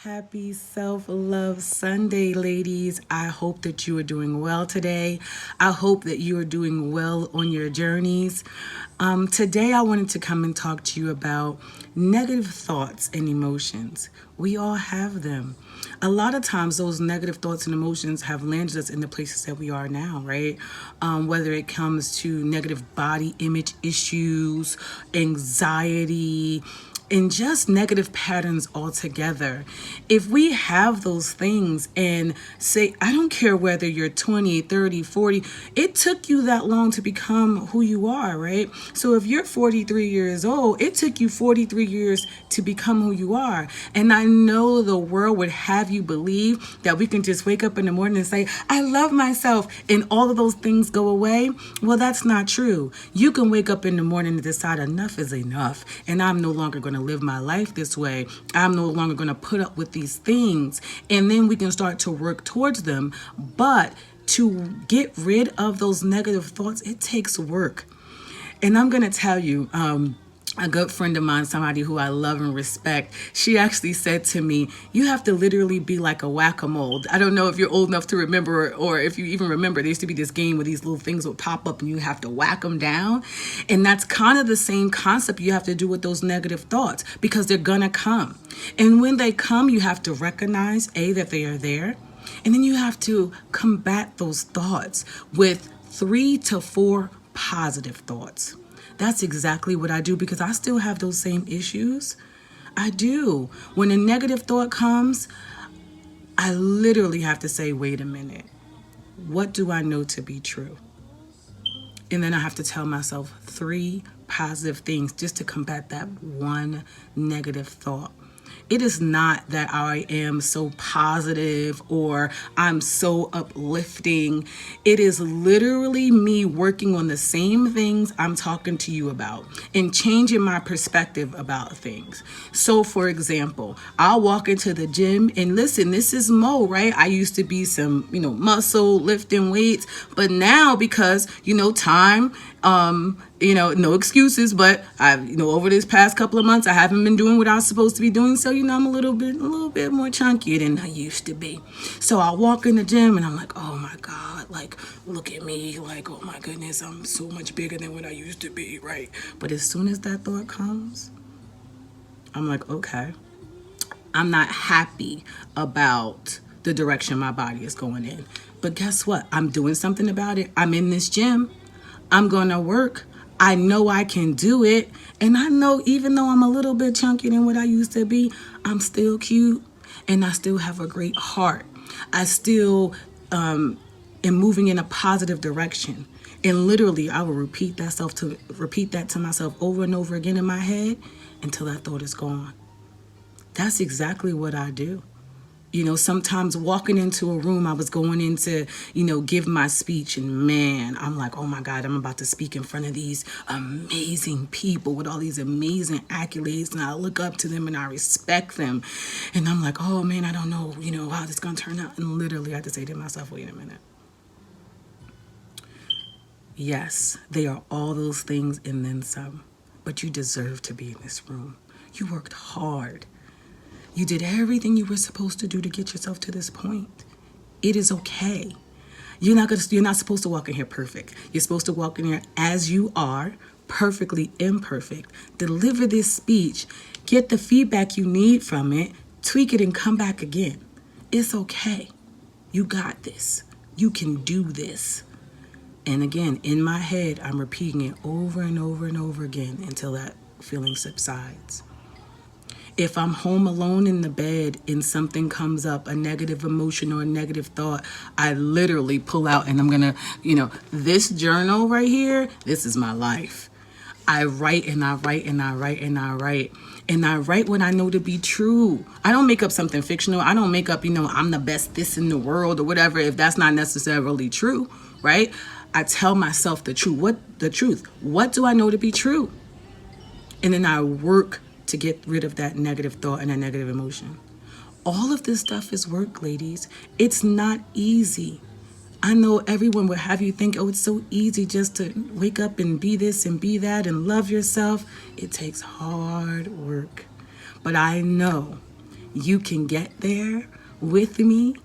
Happy Self-Love Sunday, ladies. I hope that you are doing well today. I hope that you are doing well on your journeys. Today, I wanted to come and talk to you about negative thoughts and emotions. We all have them. A lot of times, those negative thoughts and emotions have landed us in the places that we are now, right? Whether it comes to negative body image issues, anxiety, and just negative patterns altogether. If we have those things and say, I don't care whether you're 20, 30, 40, it took you that long to become who you are, right? So if you're 43 years old, it took you 43 years to become who you are. And I know the world would have you believe that we can just wake up in the morning and say, I love myself, and all of those things go away. Well, that's not true. You can wake up in the morning and decide enough is enough, and I'm no longer going to live my life this way. I'm no longer going to put up with these things, and then we can start to work towards them. But to get rid of those negative thoughts, it takes work. And I'm going to tell you, a good friend of mine, somebody who I love and respect, she actually said to me, you have to literally be like a whack-a-mole. I don't know if you're old enough to remember, or if you even remember, there used to be this game where these little things would pop up and you have to whack them down. And that's kind of the same concept you have to do with those negative thoughts, because they're going to come. And when they come, you have to recognize, A, that they are there. And then you have to combat those thoughts with 3 to 4 positive thoughts. That's exactly what I do, because I still have those same issues. I do. When a negative thought comes, I literally have to say, wait a minute. What do I know to be true? And then I have to tell myself 3 positive things just to combat that one negative thought. It is not that I am so positive or I'm so uplifting. It is literally me working on the same things I'm talking to you about and changing my perspective about things. So, for example, I'll walk into the gym and listen, this is Mo, right? I used to be some, muscle lifting weights, but now because, time, no excuses, but over this past couple of months, I haven't been doing what I was supposed to be doing. So, I'm a little bit more chunky than I used to be. So I walk in the gym and I'm like, oh my God, like, look at me. Like, oh my goodness, I'm so much bigger than what I used to be, right? But as soon as that thought comes, I'm like, okay, I'm not happy about the direction my body is going in. But guess what? I'm doing something about it. I'm in this gym. I'm going to work. I know I can do it. And I know even though I'm a little bit chunky than what I used to be, I'm still cute and I still have a great heart. I still am moving in a positive direction. And literally, I will repeat that to myself over and over again in my head until that thought is gone. That's exactly what I do. Sometimes walking into a room, I was going in to, give my speech, and man, I'm like, oh my God, I'm about to speak in front of these amazing people with all these amazing accolades, and I look up to them and I respect them. And I'm like, oh man, I don't know, how this is going to turn out. And literally I had to say to myself, wait a minute. Yes, they are all those things and then some, but you deserve to be in this room. You worked hard. You did everything you were supposed to do to get yourself to this point. It is okay. You're not supposed to walk in here perfect. You're supposed to walk in here as you are, perfectly imperfect. Deliver this speech, get the feedback you need from it, tweak it, and come back again. It's okay. You got this. You can do this. And again, in my head, I'm repeating it over and over and over again until that feeling subsides. If I'm home alone in the bed and something comes up, a negative emotion or a negative thought, I literally pull out and I'm going to, this journal right here, this is my life. I write and I write and I write and I write. And I write what I know to be true. I don't make up something fictional. I don't make up, I'm the best this in the world or whatever, if that's not necessarily true, right? I tell myself the truth. What do I know to be true? And then I work to get rid of that negative thought and that negative emotion. All of this stuff is work, ladies. It's not easy. I know everyone would have you think, oh, it's so easy just to wake up and be this and be that and love yourself. It takes hard work. But I know you can get there with me.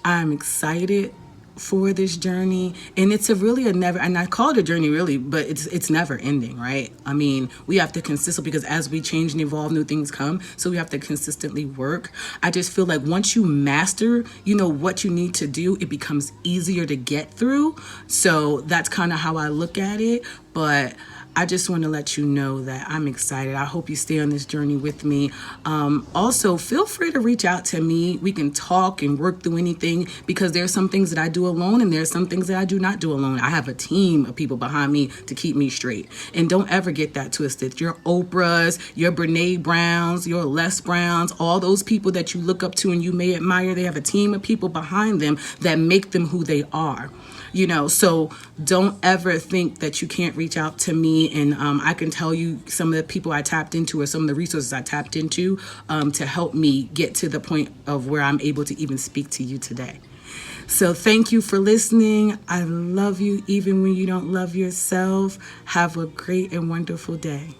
I'm excited for this journey, and it's a never, and I call it a journey really, but it's never ending, right? I mean, we have to consistently, because as we change and evolve, new things come, so we have to consistently work. I just feel like once you master, what you need to do, it becomes easier to get through. So that's kind of how I look at it. But I just want to let you know that I'm excited. I hope you stay on this journey with me. Also, feel free to reach out to me. We can talk and work through anything, because there's some things that I do alone and there's some things that I do not do alone. I have a team of people behind me to keep me straight. And don't ever get that twisted. Your Oprahs, your Brene Browns, your Les Browns, all those people that you look up to and you may admire, they have a team of people behind them that make them who they are. So don't ever think that you can't reach out to me, and I can tell you some of the people I tapped into or some of the resources I tapped into to help me get to the point of where I'm able to even speak to you today. So thank you for listening. I love you even when you don't love yourself. Have a great and wonderful day.